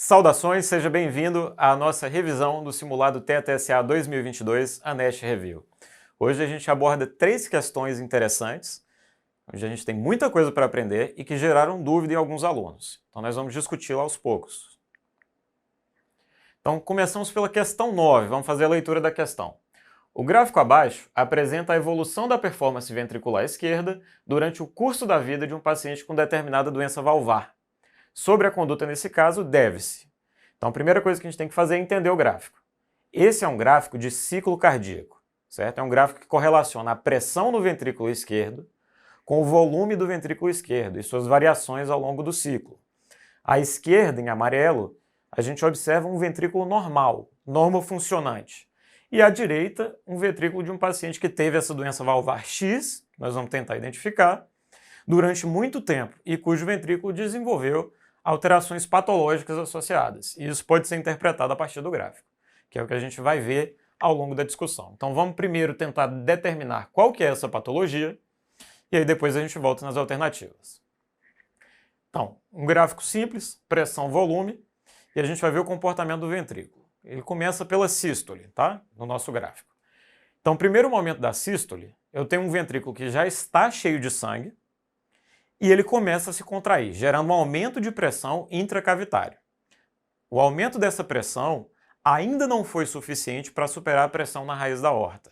Saudações, seja bem-vindo à nossa revisão do simulado TETSA 2022, a NEST Review. Hoje a gente aborda 3 questões interessantes, onde a gente tem muita coisa para aprender e que geraram dúvida em alguns alunos. Então nós vamos discuti-la aos poucos. Então começamos pela questão 9, vamos fazer a leitura da questão. O gráfico abaixo apresenta a evolução da performance ventricular esquerda durante o curso da vida de um paciente com determinada doença valvar. Sobre a conduta nesse caso, deve-se. Então a primeira coisa que a gente tem que fazer é entender o gráfico. Esse é um gráfico de ciclo cardíaco, certo? É um gráfico que correlaciona a pressão no ventrículo esquerdo com o volume do ventrículo esquerdo e suas variações ao longo do ciclo. À esquerda, em amarelo, a gente observa um ventrículo normal, normofuncionante. E à direita, um ventrículo de um paciente que teve essa doença valvar X, que nós vamos tentar identificar, durante muito tempo e cujo ventrículo desenvolveu alterações patológicas associadas. E isso pode ser interpretado a partir do gráfico, que é o que a gente vai ver ao longo da discussão. Então vamos primeiro tentar determinar qual que é essa patologia, e aí depois a gente volta nas alternativas. Então, um gráfico simples, pressão, volume, e a gente vai ver o comportamento do ventrículo. Ele começa pela sístole, tá? No nosso gráfico. Então, no primeiro momento da sístole, eu tenho um ventrículo que já está cheio de sangue, e ele começa a se contrair, gerando um aumento de pressão intracavitária. O aumento dessa pressão ainda não foi suficiente para superar a pressão na raiz da aorta.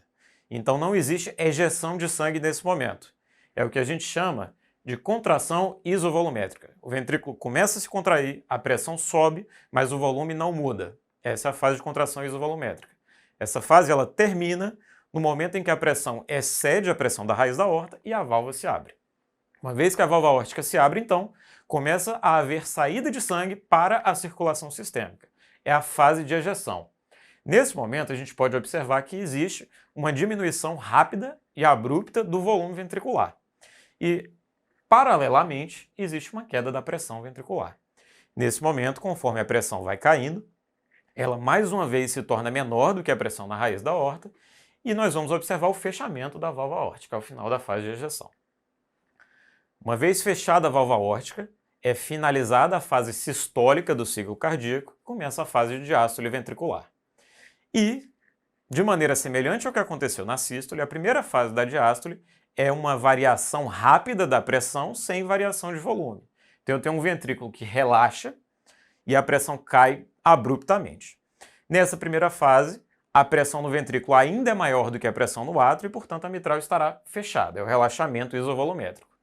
Então não existe ejeção de sangue nesse momento. É o que a gente chama de contração isovolumétrica. O ventrículo começa a se contrair, a pressão sobe, mas o volume não muda. Essa é a fase de contração isovolumétrica. Essa fase ela termina no momento em que a pressão excede a pressão da raiz da aorta e a válvula se abre. Uma vez que a válvula aórtica se abre, então, começa a haver saída de sangue para a circulação sistêmica. É a fase de ejeção. Nesse momento, a gente pode observar que existe uma diminuição rápida e abrupta do volume ventricular. E, paralelamente, existe uma queda da pressão ventricular. Nesse momento, conforme a pressão vai caindo, ela mais uma vez se torna menor do que a pressão na raiz da aorta e nós vamos observar o fechamento da válvula aórtica ao final da fase de ejeção. Uma vez fechada a válvula aórtica, é finalizada a fase sistólica do ciclo cardíaco, começa a fase de diástole ventricular. E, de maneira semelhante ao que aconteceu na sístole, a primeira fase da diástole é uma variação rápida da pressão sem variação de volume. Então eu tenho um ventrículo que relaxa e a pressão cai abruptamente. Nessa primeira fase, a pressão no ventrículo ainda é maior do que a pressão no átrio e, portanto, a mitral estará fechada. É o relaxamento isovolumétrico.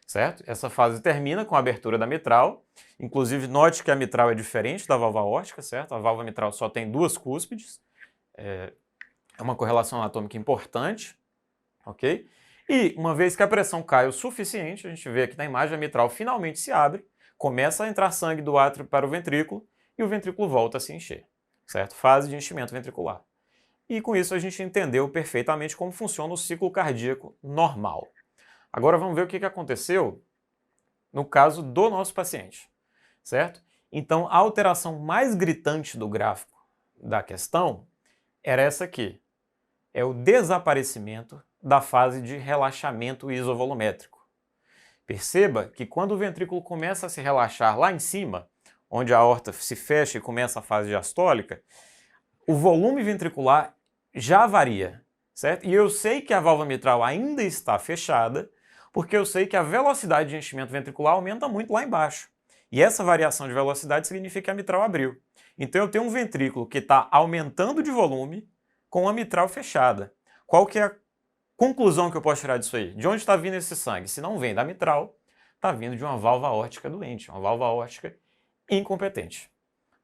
Certo? Essa fase termina com a abertura da mitral. Inclusive, note que a mitral é diferente da válvula aórtica, certo? A válvula mitral só tem 2 cúspides. É uma correlação anatômica importante, ok? E, uma vez que a pressão cai o suficiente, a gente vê aqui na imagem, a mitral finalmente se abre, começa a entrar sangue do átrio para o ventrículo e o ventrículo volta a se encher, certo? Fase de enchimento ventricular. E com isso a gente entendeu perfeitamente como funciona o ciclo cardíaco normal. Agora vamos ver o que aconteceu no caso do nosso paciente, certo? Então a alteração mais gritante do gráfico da questão era essa aqui. É o desaparecimento da fase de relaxamento isovolumétrico. Perceba que quando o ventrículo começa a se relaxar lá em cima, onde a aorta se fecha e começa a fase diastólica, o volume ventricular já varia, certo? E eu sei que a válvula mitral ainda está fechada, porque eu sei que a velocidade de enchimento ventricular aumenta muito lá embaixo. E essa variação de velocidade significa que a mitral abriu. Então eu tenho um ventrículo que está aumentando de volume com a mitral fechada. Qual que é a conclusão que eu posso tirar disso aí? De onde está vindo esse sangue? Se não vem da mitral, está vindo de uma válvula aórtica doente, uma válvula aórtica incompetente,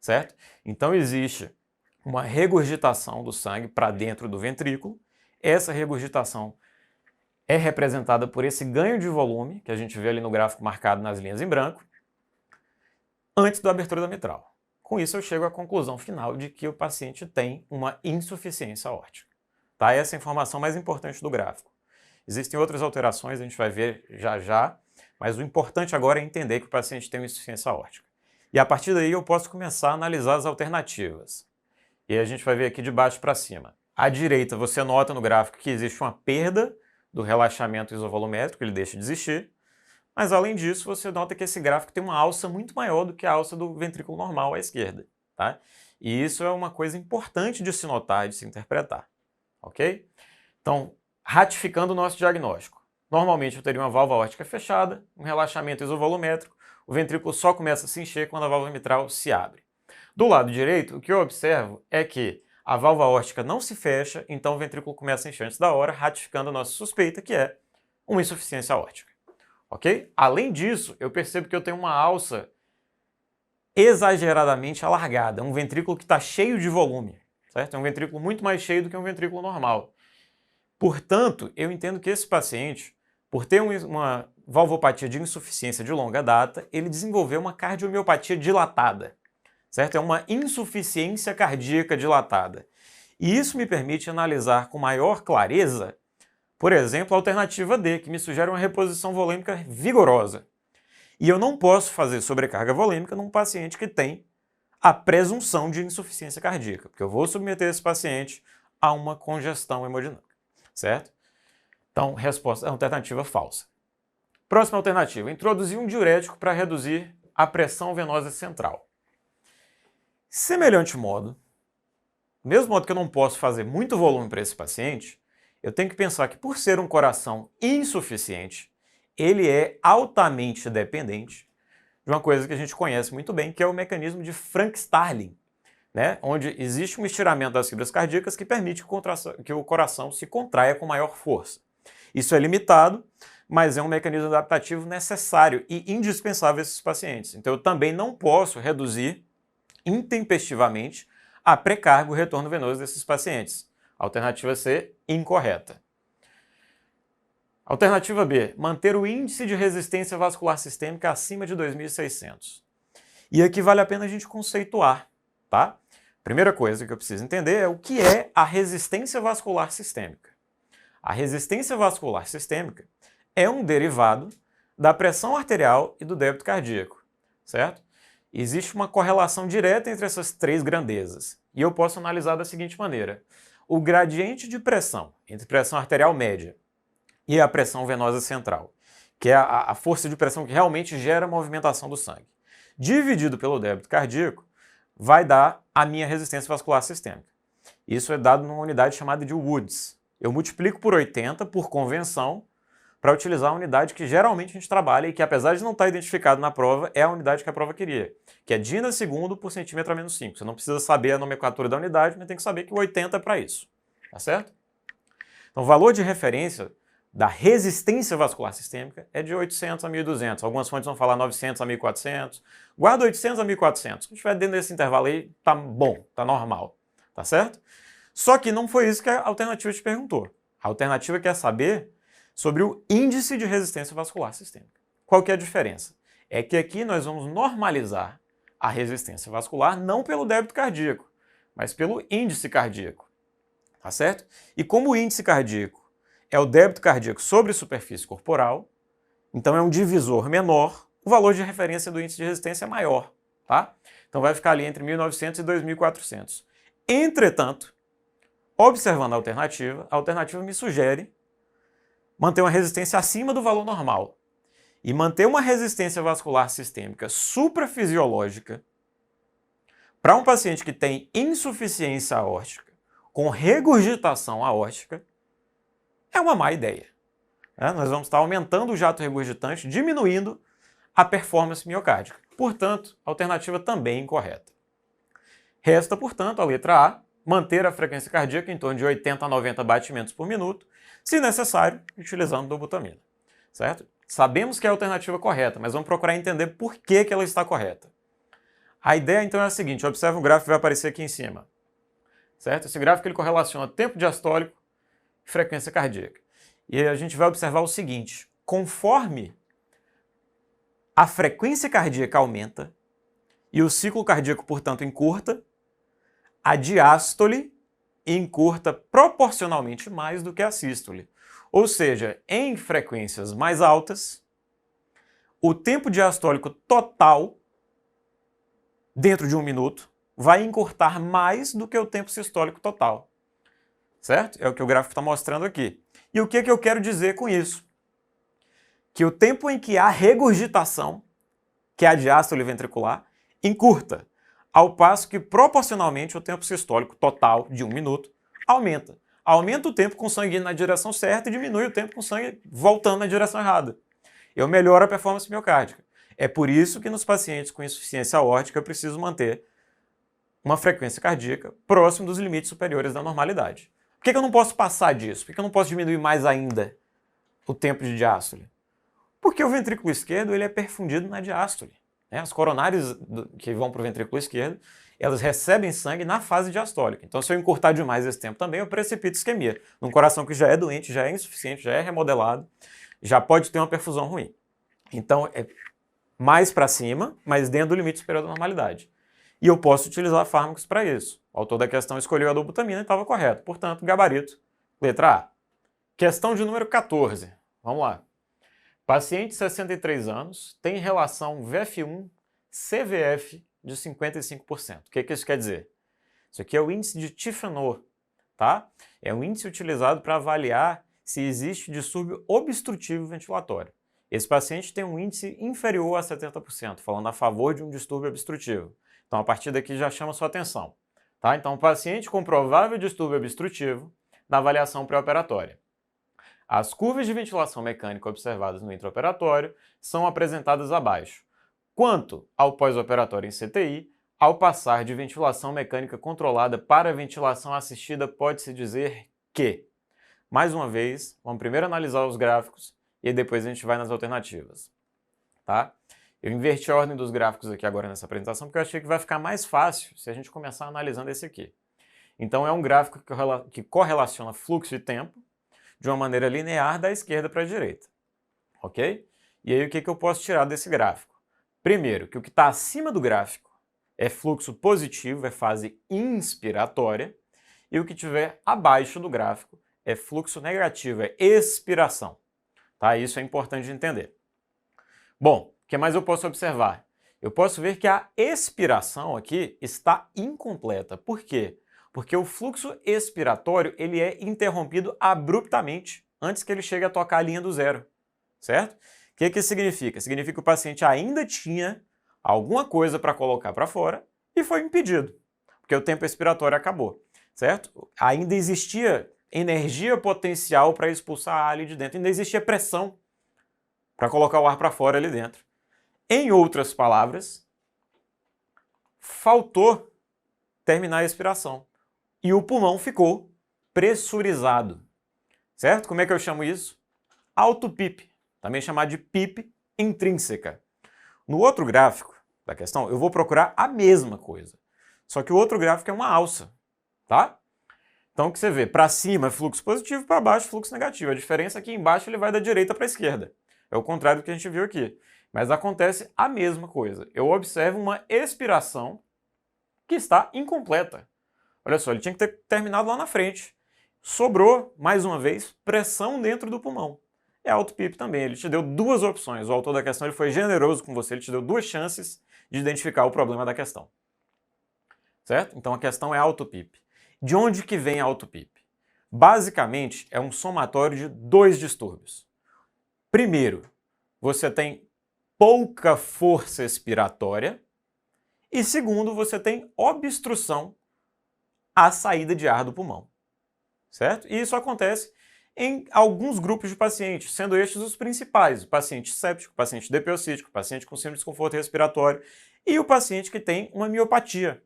certo? Então existe uma regurgitação do sangue para dentro do ventrículo. Essa regurgitação é representada por esse ganho de volume, que a gente vê ali no gráfico marcado nas linhas em branco, antes da abertura da mitral. Com isso eu chego à conclusão final de que o paciente tem uma insuficiência aórtica. Tá? Essa é a informação mais importante do gráfico. Existem outras alterações, a gente vai ver já já, mas o importante agora é entender que o paciente tem uma insuficiência aórtica. E a partir daí eu posso começar a analisar as alternativas. E a gente vai ver aqui de baixo para cima. À direita você nota no gráfico que existe uma perda do relaxamento isovolumétrico, ele deixa de existir. Mas além disso, você nota que esse gráfico tem uma alça muito maior do que a alça do ventrículo normal à esquerda, tá? E isso é uma coisa importante de se notar e de se interpretar, ok? Então, ratificando o nosso diagnóstico. Normalmente eu teria uma válvula aórtica fechada, um relaxamento isovolumétrico, o ventrículo só começa a se encher quando a válvula mitral se abre. Do lado direito, o que eu observo é que a válvula aórtica não se fecha, então o ventrículo começa a encher antes da hora, ratificando a nossa suspeita, que é uma insuficiência aórtica. Ok? Além disso, eu percebo que eu tenho uma alça exageradamente alargada, um ventrículo que está cheio de volume, certo? É um ventrículo muito mais cheio do que um ventrículo normal. Portanto, eu entendo que esse paciente, por ter uma valvopatia de insuficiência de longa data, ele desenvolveu uma cardiomiopatia dilatada, certo? É uma insuficiência cardíaca dilatada. E isso me permite analisar com maior clareza, por exemplo, a alternativa D, que me sugere uma reposição volêmica vigorosa. E eu não posso fazer sobrecarga volêmica num paciente que tem a presunção de insuficiência cardíaca, porque eu vou submeter esse paciente a uma congestão hemodinâmica, certo? Então, resposta, alternativa falsa. Próxima alternativa, introduzir um diurético para reduzir a pressão venosa central. Semelhante modo, do mesmo modo que eu não posso fazer muito volume para esse paciente, eu tenho que pensar que por ser um coração insuficiente, ele é altamente dependente de uma coisa que a gente conhece muito bem, que é o mecanismo de Frank-Starling, né? Onde existe um estiramento das fibras cardíacas que permite que o coração se contraia com maior força. Isso é limitado, mas é um mecanismo adaptativo necessário e indispensável a esses pacientes. Então eu também não posso reduzir intempestivamente a pré-carga, o retorno venoso desses pacientes. Alternativa C, incorreta. Alternativa B, manter o índice de resistência vascular sistêmica acima de 2.600. E aqui vale a pena a gente conceituar, tá? Primeira coisa que eu preciso entender é o que é a resistência vascular sistêmica. A resistência vascular sistêmica é um derivado da pressão arterial e do débito cardíaco, certo? Existe uma correlação direta entre essas três grandezas. E eu posso analisar da seguinte maneira. O gradiente de pressão entre pressão arterial média e a pressão venosa central, que é a força de pressão que realmente gera a movimentação do sangue, dividido pelo débito cardíaco, vai dar a minha resistência vascular sistêmica. Isso é dado numa unidade chamada de Woods. Eu multiplico por 80, por convenção, para utilizar a unidade que geralmente a gente trabalha e que, apesar de não estar identificado na prova, é a unidade que a prova queria, que é Dina segundo por centímetro a menos 5. Você não precisa saber a nomenclatura da unidade, mas tem que saber que o 80 é para isso, tá certo? Então, o valor de referência da resistência vascular sistêmica é de 800 a 1.200. Algumas fontes vão falar 900 a 1.400. Guarda 800 a 1.400. Se estiver dentro desse intervalo aí, tá bom, tá normal, tá certo? Só que não foi isso que a alternativa te perguntou. A alternativa quer saber sobre o índice de resistência vascular sistêmica. Qual que é a diferença? É que aqui nós vamos normalizar a resistência vascular não pelo débito cardíaco, mas pelo índice cardíaco, tá certo? E como o índice cardíaco é o débito cardíaco sobre superfície corporal, então é um divisor menor, o valor de referência do índice de resistência é maior, tá? Então vai ficar ali entre 1.900 e 2.400. Entretanto, observando a alternativa me sugere manter uma resistência acima do valor normal. E manter uma resistência vascular sistêmica suprafisiológica para um paciente que tem insuficiência aórtica com regurgitação aórtica é uma má ideia. Nós vamos estar aumentando o jato regurgitante, diminuindo a performance miocárdica. Portanto, a alternativa também é incorreta. Resta, portanto, a letra A, manter a frequência cardíaca em torno de 80 a 90 batimentos por minuto, se necessário, utilizando dobutamina, certo? Sabemos que é a alternativa correta, mas vamos procurar entender por que ela está correta. A ideia, então, é a seguinte, observa um gráfico que vai aparecer aqui em cima, certo? Esse gráfico ele correlaciona tempo diastólico e frequência cardíaca. E a gente vai observar o seguinte, conforme a frequência cardíaca aumenta e o ciclo cardíaco, portanto, encurta, a diástole encurta proporcionalmente mais do que a sístole. Ou seja, em frequências mais altas, o tempo diastólico total, dentro de 1 minuto, vai encurtar mais do que o tempo sistólico total. Certo? É o que o gráfico está mostrando aqui. E o que eu quero dizer com isso? que o tempo em que há regurgitação, que é a diástole ventricular, encurta, ao passo que proporcionalmente o tempo sistólico total de 1 minuto aumenta. Aumenta o tempo com sangue indo na direção certa e diminui o tempo com sangue voltando na direção errada. Eu melhoro a performance miocárdica. É por isso que nos pacientes com insuficiência aórtica eu preciso manter uma frequência cardíaca próximo dos limites superiores da normalidade. Por que eu não posso passar disso? Por que eu não posso diminuir mais ainda o tempo de diástole? Porque o ventrículo esquerdo ele é perfundido na diástole. As coronárias que vão para o ventrículo esquerdo, elas recebem sangue na fase diastólica. Então, se eu encurtar demais esse tempo também, eu precipito isquemia. Num coração que já é doente, já é insuficiente, já é remodelado, já pode ter uma perfusão ruim. Então, é mais para cima, mas dentro do limite superior da normalidade. E eu posso utilizar fármacos para isso. O autor da questão escolheu a dobutamina e estava correto. Portanto, gabarito, letra A. Questão de número 14. Vamos lá. Paciente de 63 anos tem relação VF1-CVF de 55%. O que isso quer dizer? Isso aqui é o índice de Tiffanor, tá? É um índice utilizado para avaliar se existe distúrbio obstrutivo ventilatório. Esse paciente tem um índice inferior a 70%, falando a favor de um distúrbio obstrutivo. Então, a partir daqui já chama sua atenção. Tá? Então, paciente com provável distúrbio obstrutivo na avaliação pré-operatória. As curvas de ventilação mecânica observadas no intraoperatório são apresentadas abaixo. Quanto ao pós-operatório em CTI, ao passar de ventilação mecânica controlada para ventilação assistida, pode-se dizer que... Mais uma vez, vamos primeiro analisar os gráficos e depois a gente vai nas alternativas. Tá? Eu inverti a ordem dos gráficos aqui agora nessa apresentação porque eu achei que vai ficar mais fácil se a gente começar analisando esse aqui. Então é um gráfico que correlaciona fluxo e tempo de uma maneira linear da esquerda para a direita. Ok? E aí o que eu posso tirar desse gráfico? Primeiro, que o que está acima do gráfico é fluxo positivo, é fase inspiratória, e o que estiver abaixo do gráfico é fluxo negativo, é expiração. Tá? Isso é importante de entender. Bom, o que mais eu posso observar? Eu posso ver que a expiração aqui está incompleta. Por quê? Porque o fluxo expiratório ele é interrompido abruptamente antes que ele chegue a tocar a linha do zero, certo? O que isso significa? Significa que o paciente ainda tinha alguma coisa para colocar para fora e foi impedido, porque o tempo expiratório acabou, certo? Ainda existia energia potencial para expulsar ar ali de dentro, ainda existia pressão para colocar o ar para fora ali dentro. Em outras palavras, faltou terminar a expiração e o pulmão ficou pressurizado, certo? Como é que eu chamo isso? Auto-PIP, também chamado de PIP intrínseca. No outro gráfico da questão, eu vou procurar a mesma coisa, só que o outro gráfico é uma alça, tá? Então o que você vê? Para cima é fluxo positivo, para baixo fluxo negativo. A diferença é que embaixo ele vai da direita para a esquerda. É o contrário do que a gente viu aqui. Mas acontece a mesma coisa. Eu observo uma expiração que está incompleta. Olha só, ele tinha que ter terminado lá na frente. Sobrou, mais uma vez, pressão dentro do pulmão. É auto-PIP também. Ele te deu duas opções. O autor da questão ele foi generoso com você. Ele te deu duas chances de identificar o problema da questão. Certo? Então a questão é auto-PIP. De onde que vem a auto-PIP? Basicamente, é um somatório de dois distúrbios. Primeiro, você tem pouca força expiratória e segundo, você tem obstrução à saída de ar do pulmão, certo? E isso acontece em alguns grupos de pacientes, sendo estes os principais, o paciente séptico, o paciente DPO-cítico, o paciente com síndrome de desconforto respiratório e o paciente que tem uma miopatia,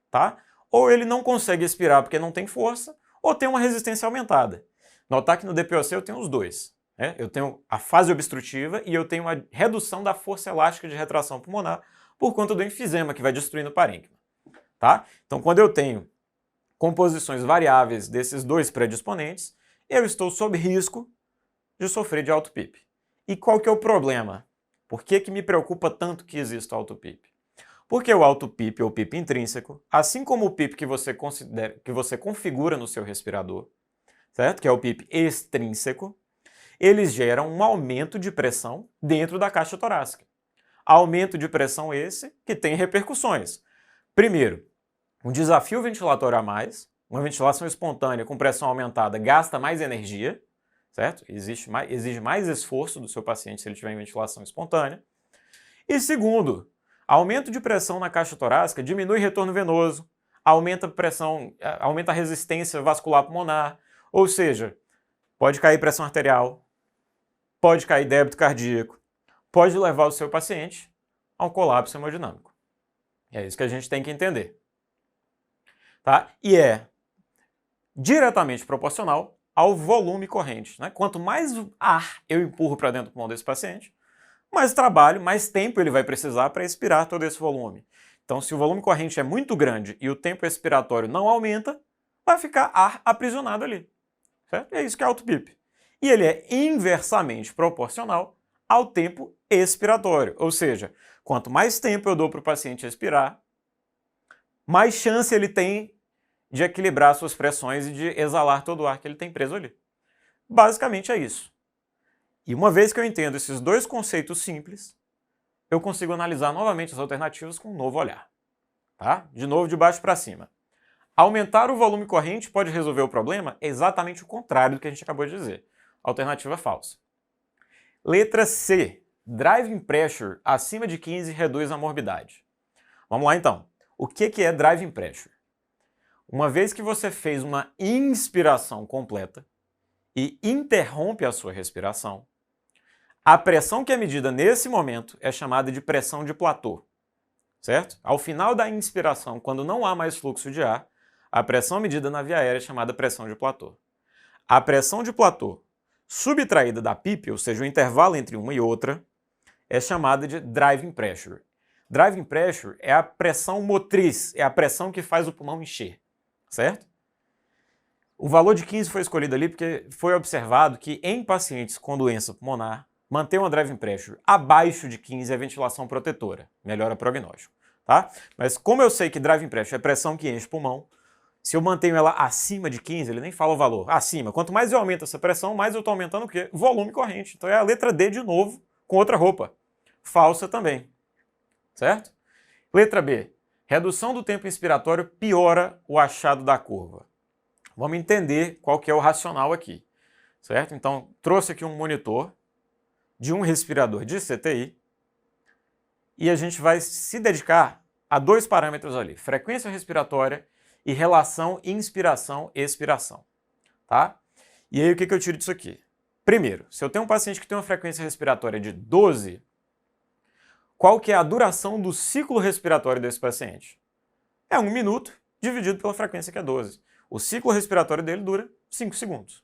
tá? Ou ele não consegue expirar porque não tem força, ou tem uma resistência aumentada. Notar que no DPOC eu tenho os dois. Eu tenho a fase obstrutiva e eu tenho a redução da força elástica de retração pulmonar por conta do enfisema que vai destruindo o parênquima. Tá? Então, quando eu tenho composições variáveis desses dois predisponentes, eu estou sob risco de sofrer de auto-PIP. E qual que é o problema? Por que me preocupa tanto que exista auto-PIP? Porque o auto-PIP ou PIP intrínseco, assim como o PIP que você configura no seu respirador, certo? Que é o PIP extrínseco, eles geram um aumento de pressão dentro da caixa torácica. Aumento de pressão esse que tem repercussões. Primeiro, um desafio ventilatório a mais, uma ventilação espontânea com pressão aumentada gasta mais energia, certo? Exige mais esforço do seu paciente se ele tiver em ventilação espontânea. E segundo, aumento de pressão na caixa torácica diminui retorno venoso, aumenta a pressão, aumenta a resistência vascular pulmonar, ou seja, pode cair pressão arterial, pode cair débito cardíaco, pode levar o seu paciente a um colapso hemodinâmico. É isso que a gente tem que entender. Tá? E é diretamente proporcional ao volume corrente. Né? Quanto mais ar eu empurro para dentro do pulmão desse paciente, mais trabalho, mais tempo ele vai precisar para expirar todo esse volume. Então, se o volume corrente é muito grande e o tempo expiratório não aumenta, vai ficar ar aprisionado ali. Certo? É isso que é auto-PIP. E ele é inversamente proporcional ao tempo expiratório. Ou seja, quanto mais tempo eu dou para o paciente expirar, mais chance ele tem de equilibrar suas pressões e de exalar todo o ar que ele tem preso ali. Basicamente é isso. E uma vez que eu entendo esses dois conceitos simples, eu consigo analisar novamente as alternativas com um novo olhar. Tá? De novo, de baixo para cima. Aumentar o volume corrente pode resolver o problema? É exatamente o contrário do que a gente acabou de dizer. Alternativa falsa. Letra C. Driving pressure acima de 15 reduz a morbidade. Vamos lá então. O que é driving pressure? Uma vez que você fez uma inspiração completa e interrompe a sua respiração, a pressão que é medida nesse momento é chamada de pressão de platô, certo? Ao final da inspiração, quando não há mais fluxo de ar, a pressão medida na via aérea é chamada pressão de platô. A pressão de platô subtraída da PIP, ou seja, o intervalo entre uma e outra, é chamada de driving pressure. Driving pressure é a pressão motriz, é a pressão que faz o pulmão encher, certo? O valor de 15 foi escolhido ali porque foi observado que em pacientes com doença pulmonar, manter uma driving pressure abaixo de 15 é ventilação protetora, melhora prognóstico, tá? Mas como eu sei que driving pressure é pressão que enche o pulmão, se eu mantenho ela acima de 15, ele nem fala o valor, acima. Quanto mais eu aumento essa pressão, mais eu estou aumentando o quê? Volume corrente. Então é a letra D de novo, com outra roupa. Falsa também, certo? Letra B. Redução do tempo inspiratório piora o achado da curva. Vamos entender qual que é o racional aqui, certo? Então, trouxe aqui um monitor de um respirador de CTI e a gente vai se dedicar a dois parâmetros ali, frequência respiratória e relação inspiração-expiração, tá? E aí o que eu tiro disso aqui? Primeiro, se eu tenho um paciente que tem uma frequência respiratória de 12, qual que é a duração do ciclo respiratório desse paciente? É 1 minuto dividido pela frequência que é 12. O ciclo respiratório dele dura 5 segundos.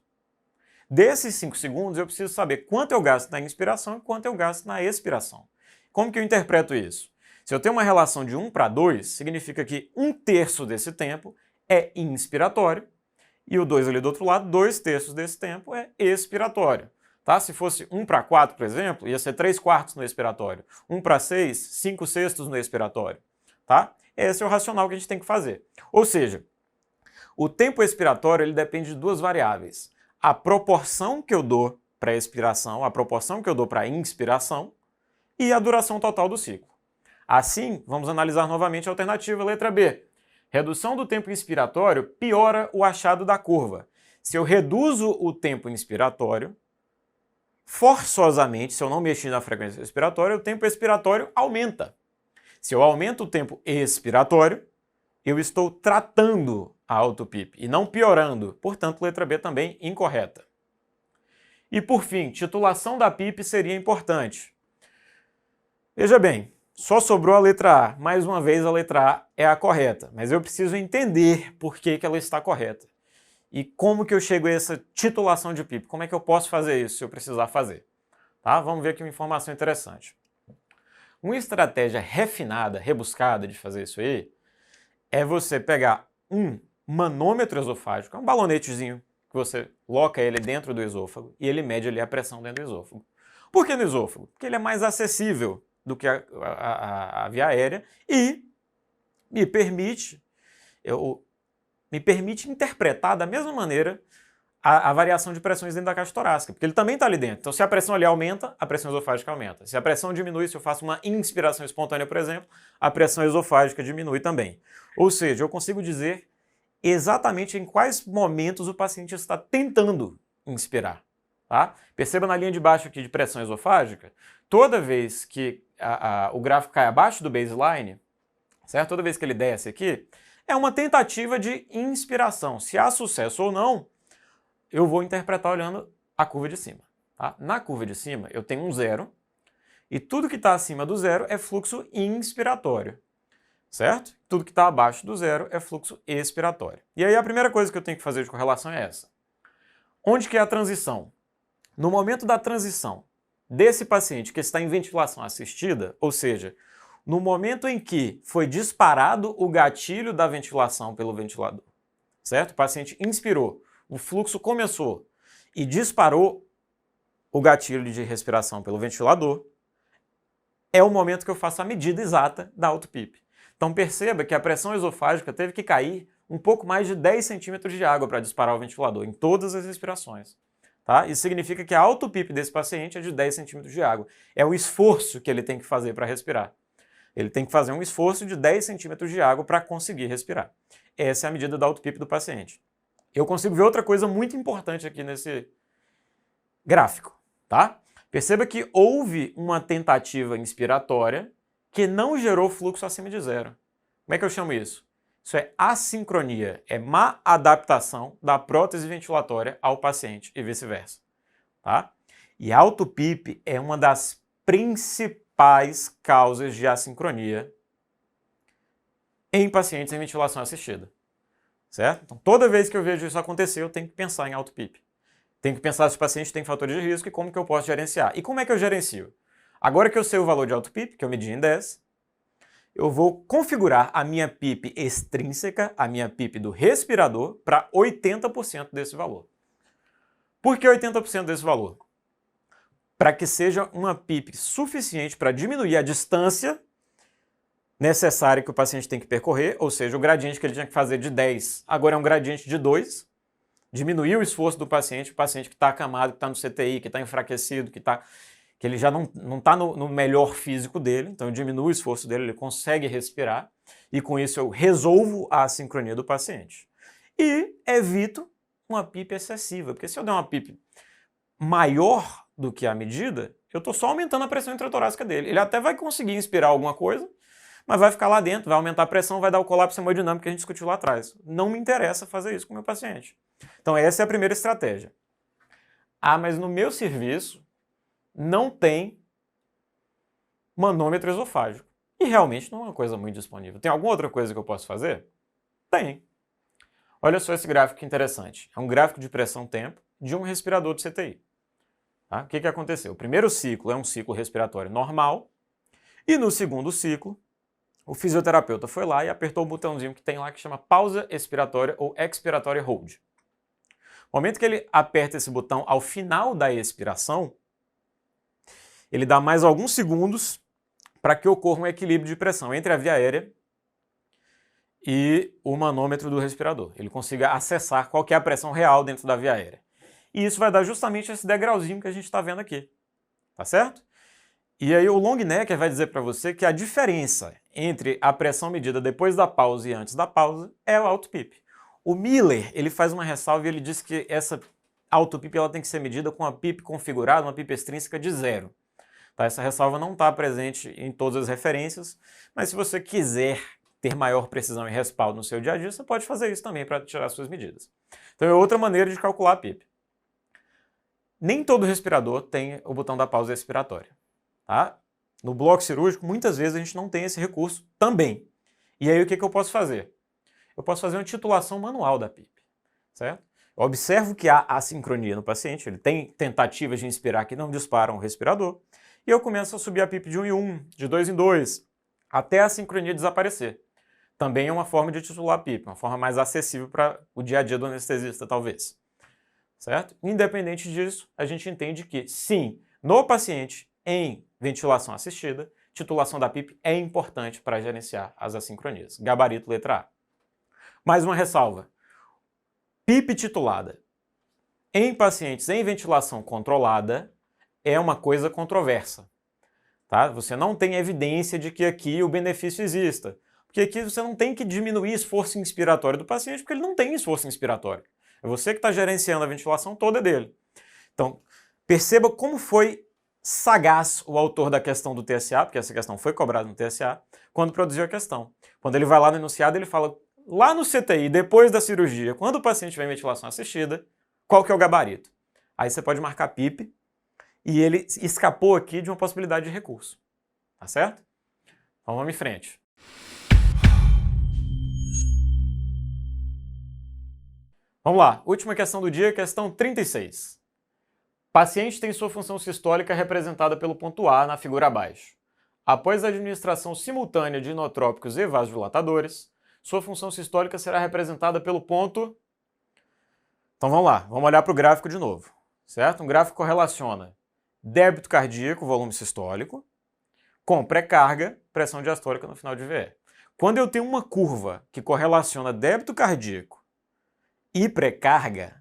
Desses 5 segundos, eu preciso saber quanto eu gasto na inspiração e quanto eu gasto na expiração. Como que eu interpreto isso? Se eu tenho uma relação de 1 para 2, significa que 1/3 desse tempo é inspiratório e o 2 ali do outro lado, 2/3 desse tempo é expiratório. Tá? Se fosse 1 para 4, por exemplo, ia ser 3/4 no expiratório. 1 para 6, 5/6 no expiratório. Tá? Esse é o racional que a gente tem que fazer. Ou seja, o tempo expiratório ele depende de duas variáveis. A proporção que eu dou para a expiração, a proporção que eu dou para a inspiração e a duração total do ciclo. Assim, vamos analisar novamente a alternativa letra B. Redução do tempo inspiratório piora o achado da curva. Se eu reduzo o tempo inspiratório, forçosamente, se eu não mexer na frequência respiratória, o tempo expiratório aumenta. Se eu aumento o tempo expiratório, eu estou tratando a auto-PIP e não piorando. Portanto, letra B também incorreta. E por fim, titulação da PIP seria importante. Veja bem, só sobrou a letra A. Mais uma vez, a letra A é a correta, mas eu preciso entender por que ela está correta. E como que eu chego a essa titulação de PIP? Como é que eu posso fazer isso se eu precisar fazer? Tá? Vamos ver aqui uma informação interessante. Uma estratégia refinada, rebuscada de fazer isso aí, é você pegar um manômetro esofágico, é um balonetezinho que você coloca ele dentro do esôfago e ele mede ali a pressão dentro do esôfago. Por que no esôfago? Porque ele é mais acessível do que a via aérea e me permite interpretar da mesma maneira a variação de pressões dentro da caixa torácica, porque ele também está ali dentro. Então, se a pressão ali aumenta, a pressão esofágica aumenta. Se a pressão diminui, se eu faço uma inspiração espontânea, por exemplo, a pressão esofágica diminui também. Ou seja, eu consigo dizer exatamente em quais momentos o paciente está tentando inspirar. Tá? Perceba na linha de baixo aqui de pressão esofágica, toda vez que o gráfico cai abaixo do baseline, certo? Toda vez que ele desce aqui, é uma tentativa de inspiração. Se há sucesso ou não, eu vou interpretar olhando a curva de cima. Tá? Na curva de cima, eu tenho um zero, e tudo que está acima do zero é fluxo inspiratório, certo? Tudo que está abaixo do zero é fluxo expiratório. E aí a primeira coisa que eu tenho que fazer de correlação é essa. Onde que é a transição? No momento da transição desse paciente que está em ventilação assistida, ou seja, no momento em que foi disparado o gatilho da ventilação pelo ventilador, certo? O paciente inspirou, o fluxo começou e disparou o gatilho de respiração pelo ventilador, é o momento que eu faço a medida exata da auto-PIP. Então perceba que a pressão esofágica teve que cair um pouco mais de 10 centímetros de água para disparar o ventilador em todas as respirações. Tá? Isso significa que a auto-PIP desse paciente é de 10 centímetros de água. É o esforço que ele tem que fazer para respirar. Ele tem que fazer um esforço de 10 centímetros de água para conseguir respirar. Essa é a medida da auto-PIP do paciente. Eu consigo ver outra coisa muito importante aqui nesse gráfico. Tá? Perceba que houve uma tentativa inspiratória que não gerou fluxo acima de zero. Como é que eu chamo isso? Isso é assincronia, é má adaptação da prótese ventilatória ao paciente e vice-versa. Tá? E a auto-PIP é uma das principais causas de assincronia em pacientes em ventilação assistida. Certo? Então, toda vez que eu vejo isso acontecer, eu tenho que pensar em auto-PIP. Tenho que pensar se o paciente tem fatores de risco e como que eu posso gerenciar. E como é que eu gerencio? Agora que eu sei o valor de auto-PIP, que eu medi em 10, eu vou configurar a minha PIP extrínseca, a minha PIP do respirador, para 80% desse valor. Por que 80% desse valor? Para que seja uma PIP suficiente para diminuir a distância necessária que o paciente tem que percorrer, ou seja, o gradiente que ele tinha que fazer de 10, agora é um gradiente de 2, diminuir o esforço do paciente, o paciente que está acamado, que está no CTI, que está enfraquecido, que ele já não está no melhor físico dele, então eu diminuo o esforço dele, ele consegue respirar, e com isso eu resolvo a assincronia do paciente. E evito uma PIP excessiva, porque se eu der uma PIP maior do que a medida, eu estou só aumentando a pressão intratorácica dele. Ele até vai conseguir inspirar alguma coisa, mas vai ficar lá dentro, vai aumentar a pressão, vai dar o colapso hemodinâmico que a gente discutiu lá atrás. Não me interessa fazer isso com o meu paciente. Então essa é a primeira estratégia. Ah, mas no meu serviço não tem manômetro esofágico. E realmente não é uma coisa muito disponível. Tem alguma outra coisa que eu posso fazer? Tem. Olha só esse gráfico que interessante. É um gráfico de pressão-tempo de um respirador de CTI. Tá? O que aconteceu? O primeiro ciclo é um ciclo respiratório normal, e no segundo ciclo, o fisioterapeuta foi lá e apertou o botãozinho que tem lá que chama pausa expiratória ou expiratory hold. No momento que ele aperta esse botão ao final da expiração, ele dá mais alguns segundos para que ocorra um equilíbrio de pressão entre a via aérea e o manômetro do respirador. Ele consiga acessar qual que é a pressão real dentro da via aérea. E isso vai dar justamente esse degrauzinho que a gente está vendo aqui. Tá certo? E aí o Longenecker vai dizer para você que a diferença entre a pressão medida depois da pausa e antes da pausa é o auto-PIP. O Miller, ele faz uma ressalva e ele diz que essa auto-PIP ela tem que ser medida com a PIP configurada, uma PIP extrínseca de 0. Tá? Essa ressalva não está presente em todas as referências, mas se você quiser ter maior precisão e respaldo no seu dia a dia, você pode fazer isso também para tirar suas medidas. Então é outra maneira de calcular a PIP. Nem todo respirador tem o botão da pausa expiratória. Tá? No bloco cirúrgico, muitas vezes a gente não tem esse recurso também. E aí o que eu posso fazer? Eu posso fazer uma titulação manual da PIP, certo? Eu observo que há assincronia no paciente, ele tem tentativas de inspirar que não disparam o respirador, e eu começo a subir a PIP de 1 em 1, de 2 em 2, até a assincronia desaparecer. Também é uma forma de titular a PIP, uma forma mais acessível para o dia a dia do anestesista, talvez. Certo? Independente disso, a gente entende que, sim, no paciente em ventilação assistida, titulação da PIP é importante para gerenciar as assincronias. Gabarito letra A. Mais uma ressalva. PIP titulada em pacientes em ventilação controlada é uma coisa controversa. Tá? Você não tem evidência de que aqui o benefício exista. Porque aqui você não tem que diminuir esforço inspiratório do paciente, porque ele não tem esforço inspiratório. É você que está gerenciando a ventilação toda dele. Então, Perceba como foi sagaz o autor da questão do TSA, porque essa questão foi cobrada no TSA, quando produziu a questão. Quando ele vai lá no enunciado, ele fala, lá no CTI, depois da cirurgia, quando o paciente tiver ventilação assistida, qual que é o gabarito? Aí você pode marcar PIP, e ele escapou aqui de uma possibilidade de recurso. Tá certo? Então vamos em frente. Vamos lá, última questão do dia, questão 36. Paciente tem sua função sistólica representada pelo ponto A na figura abaixo. Após a administração simultânea de inotrópicos e vasodilatadores, sua função sistólica será representada pelo ponto... Então vamos lá, vamos olhar para o gráfico de novo, certo? Um gráfico correlaciona débito cardíaco, volume sistólico, com pré-carga, pressão diastólica no final de VE. Quando eu tenho uma curva que correlaciona débito cardíaco e pré-carga,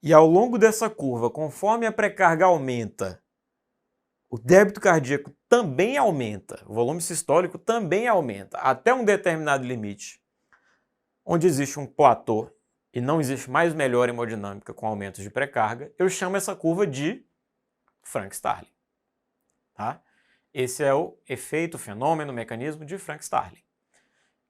e ao longo dessa curva, conforme a pré-carga aumenta, o débito cardíaco também aumenta, o volume sistólico também aumenta, até um determinado limite, onde existe um platô e não existe mais melhora hemodinâmica com aumentos de pré-carga, eu chamo essa curva de Frank-Starling. Tá? Esse é o efeito, fenômeno, mecanismo de Frank-Starling,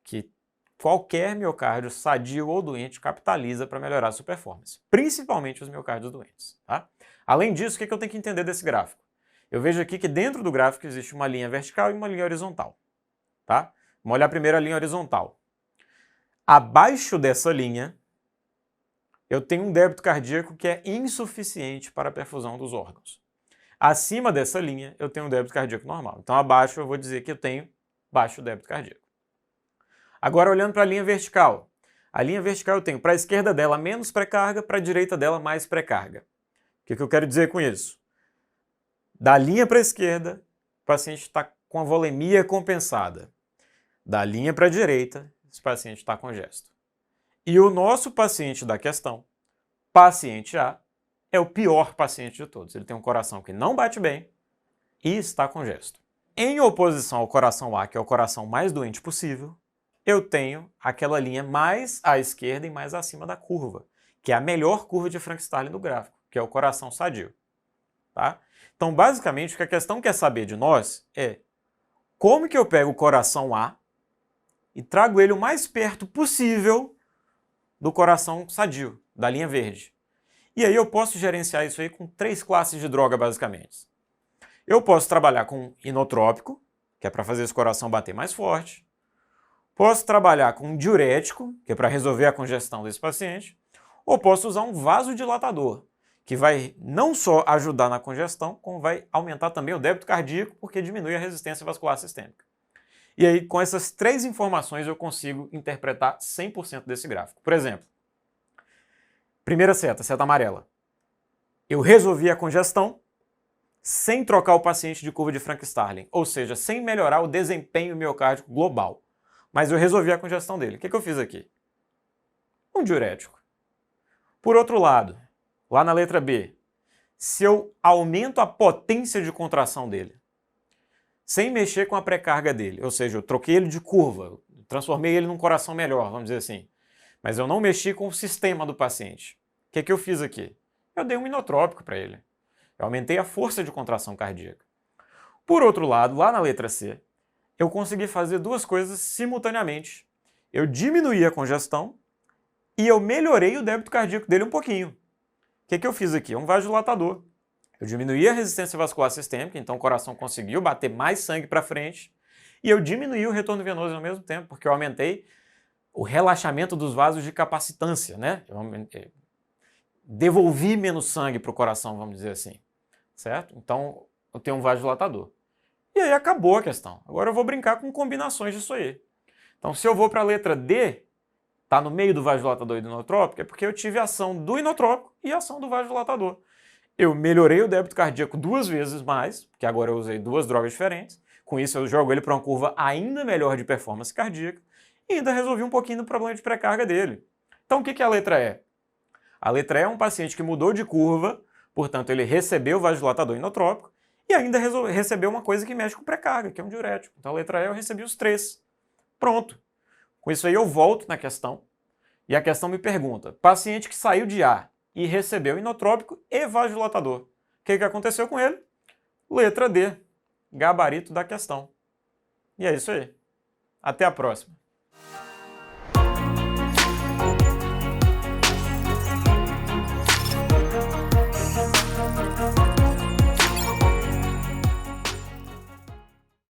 que qualquer miocárdio sadio ou doente capitaliza para melhorar a sua performance, principalmente os miocárdios doentes. Tá? Além disso, o que eu tenho que entender desse gráfico? Eu vejo aqui que dentro do gráfico existe uma linha vertical e uma linha horizontal. Tá? Vamos olhar primeiro a linha horizontal. Abaixo dessa linha, eu tenho um débito cardíaco que é insuficiente para a perfusão dos órgãos. Acima dessa linha, eu tenho um débito cardíaco normal. Então, abaixo, eu vou dizer que eu tenho baixo débito cardíaco. Agora, olhando para a linha vertical. A linha vertical eu tenho para a esquerda dela menos pré-carga, para a direita dela mais pré-carga. O que eu quero dizer com isso? Da linha para a esquerda, o paciente está com a volemia compensada. Da linha para a direita, esse paciente está congesto. E o nosso paciente da questão, paciente A, é o pior paciente de todos. Ele tem um coração que não bate bem e está congesto. Em oposição ao coração A, que é o coração mais doente possível, eu tenho aquela linha mais à esquerda e mais acima da curva, que é a melhor curva de Frank-Starling do gráfico, que é o coração sadio. Tá? Então, basicamente, o que a questão quer saber de nós é como que eu pego o coração A e trago ele o mais perto possível do coração sadio, da linha verde. E aí eu posso gerenciar isso aí com 3 classes de droga, basicamente. Eu posso trabalhar com inotrópico, que é para fazer esse coração bater mais forte. Posso trabalhar com um diurético, que é para resolver a congestão desse paciente. Ou posso usar um vasodilatador, que vai não só ajudar na congestão, como vai aumentar também o débito cardíaco, porque diminui a resistência vascular sistêmica. E aí, com essas 3 informações, eu consigo interpretar 100% desse gráfico. Por exemplo, primeira seta, seta amarela. Eu resolvi a congestão sem trocar o paciente de curva de Frank-Starling, ou seja, sem melhorar o desempenho miocárdico global. Mas eu resolvi a congestão dele. O que eu fiz aqui? Um diurético. Por outro lado, lá na letra B, se eu aumento a potência de contração dele, sem mexer com a pré-carga dele, ou seja, eu troquei ele de curva, transformei ele num coração melhor, vamos dizer assim, mas eu não mexi com o sistema do paciente. O que eu fiz aqui? Eu dei um inotrópico para ele. Eu aumentei a força de contração cardíaca. Por outro lado, lá na letra C, eu consegui fazer 2 coisas simultaneamente. Eu diminuí a congestão e eu melhorei o débito cardíaco dele um pouquinho. O que eu fiz aqui? Um vasodilatador. Eu diminuí a resistência vascular sistêmica, então o coração conseguiu bater mais sangue para frente, e eu diminuí o retorno venoso ao mesmo tempo, porque eu aumentei o relaxamento dos vasos de capacitância, né? Eu devolvi menos sangue para o coração, vamos dizer assim, certo? Então, eu tenho um vasodilatador. E aí acabou a questão. Agora eu vou brincar com combinações disso aí. Então, se eu vou para a letra D, está no meio do vasodilatador e do inotrópico, é porque eu tive a ação do inotrópico e a ação do vasodilatador. Eu melhorei o débito cardíaco 2 vezes mais, porque agora eu usei 2 drogas diferentes. Com isso, eu jogo ele para uma curva ainda melhor de performance cardíaca e ainda resolvi um pouquinho do problema de pré-carga dele. Então, o que é a letra E? A letra E é um paciente que mudou de curva, portanto, ele recebeu o vasodilatador inotrópico e ainda recebeu uma coisa que mexe com pré-carga, que é um diurético. Então, a letra E eu recebi os 3. Pronto. Com isso aí, eu volto na questão e a questão me pergunta, paciente que saiu de A e recebeu inotrópico e vasodilatador, que aconteceu com ele? Letra D, gabarito da questão. E é isso aí. Até a próxima.